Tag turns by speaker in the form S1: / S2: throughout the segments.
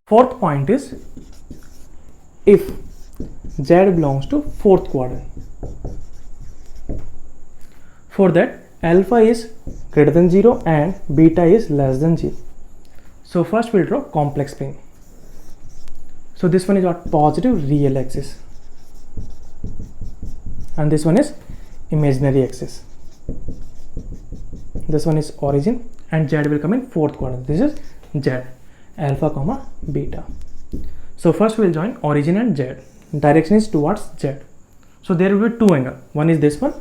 S1: Fourth point is if z belongs to fourth quadrant. For that, alpha is greater than 0 and beta is less than 0. So first we'll draw complex plane. So this one is what? Positive real axis, and this one is imaginary axis. This one is origin, and z will come in fourth quadrant. This is z, alpha comma beta. So first we'll join origin and z. Direction is towards z. So there will be two angles. One is this one,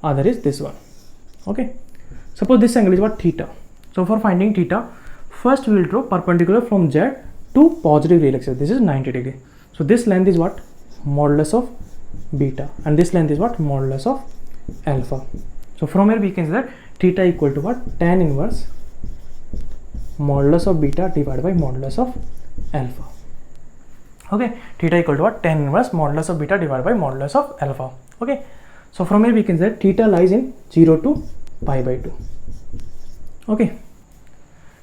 S1: other is this one. Okay. Suppose this angle is what? Theta. So for finding theta, first we will draw perpendicular from z to positive real axis. This is 90 degree. So this length is what? Modulus of beta, and this length is what? Modulus of alpha. So from here we can say that theta equal to what? Tan inverse modulus of beta divided by modulus of alpha. Okay, theta equal to what? Tan inverse modulus of beta divided by modulus of alpha. Okay, so from here we can say that theta lies in 0 to pi by 2. Okay,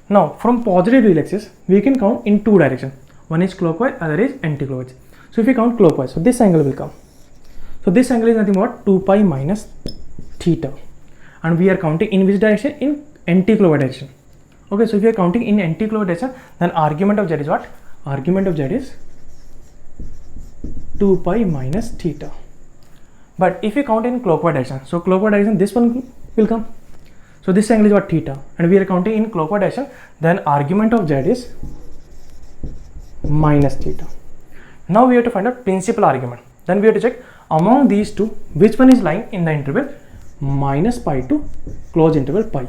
S1: now from positive real axis we can count in two directions. One is clockwise, other is anti-clockwise. So if we count clockwise, so this angle will come. So this angle is nothing but 2 pi minus theta, and we are counting in which direction? In anti-clockwise direction. Okay, so if you are counting in anti-clockwise direction, then argument of z is what? Argument of z is 2 pi minus theta. But if you count in clockwise direction, so clockwise direction, this one will come. So this angle is what? Theta, and we are counting in clockwise direction, then argument of z is minus theta. Now we have to find out principal argument. Then we have to check among these two which one is lying in the interval minus pi to close interval pi.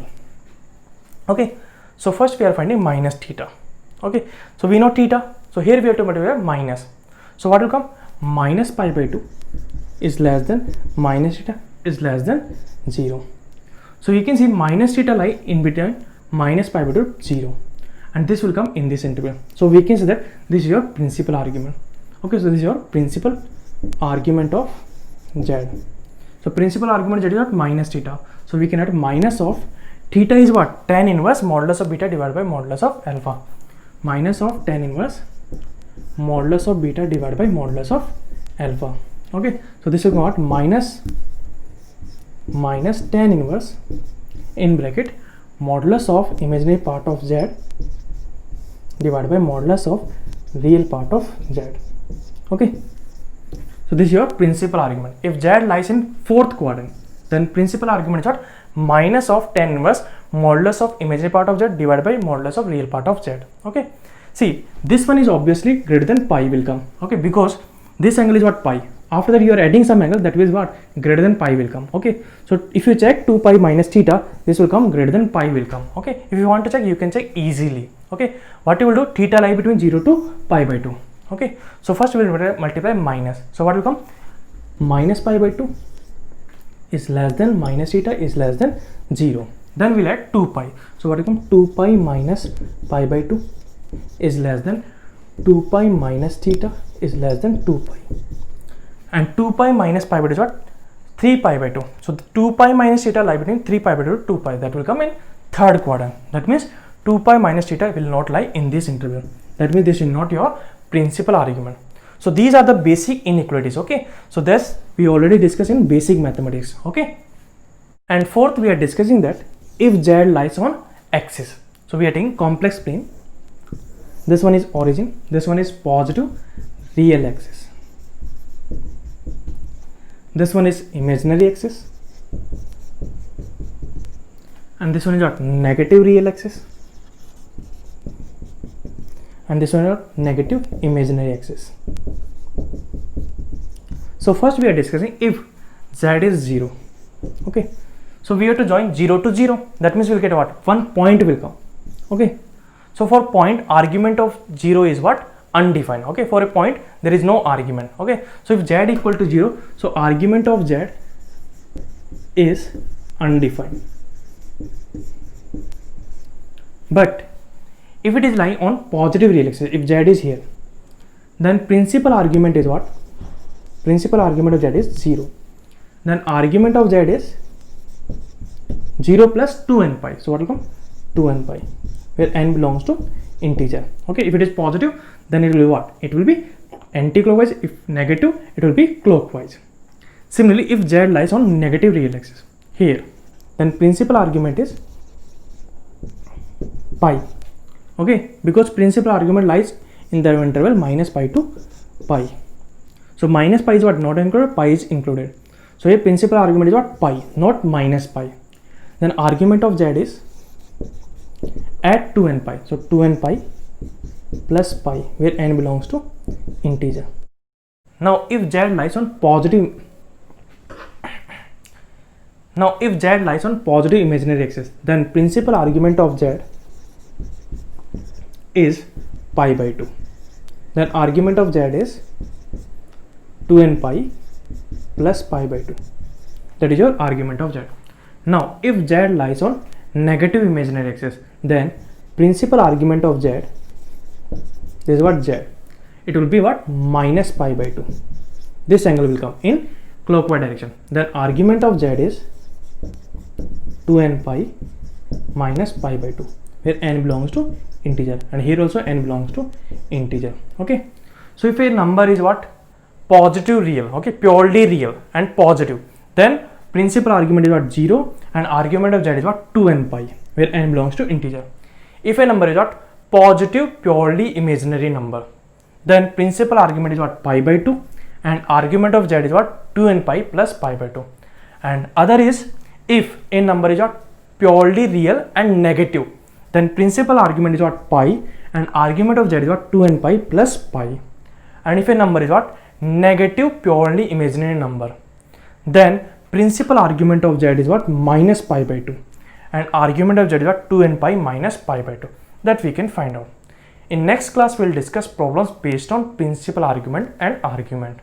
S1: Okay, so first we are finding minus theta. Okay, so we know theta, so here we have to multiply minus. So what will come? Minus pi by 2 is less than minus theta is less than 0. So you can see minus theta lie in between minus pi by 2 0, and this will come in this interval. So we can say that this is your principal argument. Okay, so this is your principal argument of z. So principal argument z is what? Minus theta. So we can add minus of theta is what? Tan inverse modulus of beta divided by modulus of alpha. Minus of tan inverse modulus of beta divided by modulus of alpha. Okay, so this is what? Minus tan inverse in bracket modulus of imaginary part of z divided by modulus of real part of z. Okay, so this is your principal argument. If z lies in fourth quadrant, then principal argument is what? Minus of tan inverse modulus of imaginary part of z divided by modulus of real part of z. Okay, see, this one is obviously greater than pi will come. Okay, because this angle is what? Pi. After that you are adding some angle, that is what? Greater than pi will come. Okay, so if you check 2 pi minus theta, this will come greater than pi will come. Okay, if you want to check, you can check easily. Okay, what you will do? Theta lie between 0 to pi by 2. Okay, so first we will multiply minus. So what will come? Minus pi by 2 is less than minus theta is less than 0. Then we'll add 2 pi. So what will come? 2 pi minus pi by 2 is less than 2 pi minus theta is less than 2 pi. And 2 pi minus pi by 2 is what? 3 pi by 2. So the 2 pi minus theta lie between 3 pi by 2 to 2 pi. That will come in third quadrant. That means 2 pi minus theta will not lie in this interval. That means this is not your principal argument. So these are the basic inequalities. Okay, so this we already discussed in basic mathematics. Okay, and fourth we are discussing that if z lies on axis. So we are taking complex plane. This one is origin, this one is positive real axis, this one is imaginary axis, and this one is what? Negative real axis, and this one is what? Negative imaginary axis. So first we are discussing if z is 0. Okay, so we have to join 0 to 0. That means we will get what? One point will come. Okay, so for point, argument of 0 is what? Undefined. Okay, for a point there is no argument. Okay, so if z equal to 0, so argument of z is undefined. But if it is lying on positive real axis, if z is here, then principal argument is what? Principal argument of z is 0. Then argument of z is 0 plus 2n pi. So what will come? 2n pi, where n belongs to integer. Okay, if it is positive, then it will be what? It will be anti-clockwise. If negative, it will be clockwise. Similarly, if z lies on negative real axis here, then principal argument is pi. Okay, because principal argument lies in the interval minus pi to pi. So minus pi is what? Not included, pi is included. So here principal argument is what? Pi, not minus pi. Then argument of z is at 2n pi. So 2n pi plus pi, where n belongs to integer. Now if z lies on positive imaginary axis, then principal argument of z is pi by 2. Then argument of z is 2n pi plus pi by 2. That is your argument of z. Now if z lies on negative imaginary axis, then principal argument of z, this is what? Z. It will be what? Minus pi by 2. This angle will come in clockwise direction. Then argument of z is 2n pi minus pi by 2, where n belongs to integer, and here also n belongs to integer. Okay, so if a number is what? Positive real, okay, purely real and positive, then principal argument is what? 0, and argument of z is what? 2n pi, where n belongs to integer. If a number is what? Positive purely imaginary number, then principal argument is what? Pi by 2, and argument of z is what? 2n pi plus pi by 2. And other is, if a number is what? Purely real and negative, then principal argument is what? Pi, and argument of z is what? 2n pi plus pi. And if a number is what? Negative purely imaginary number, then principal argument of z is what? Minus pi by 2, and argument of z is what? 2n pi minus pi by 2. That we can find out. In next class, we will discuss problems based on principal argument and argument.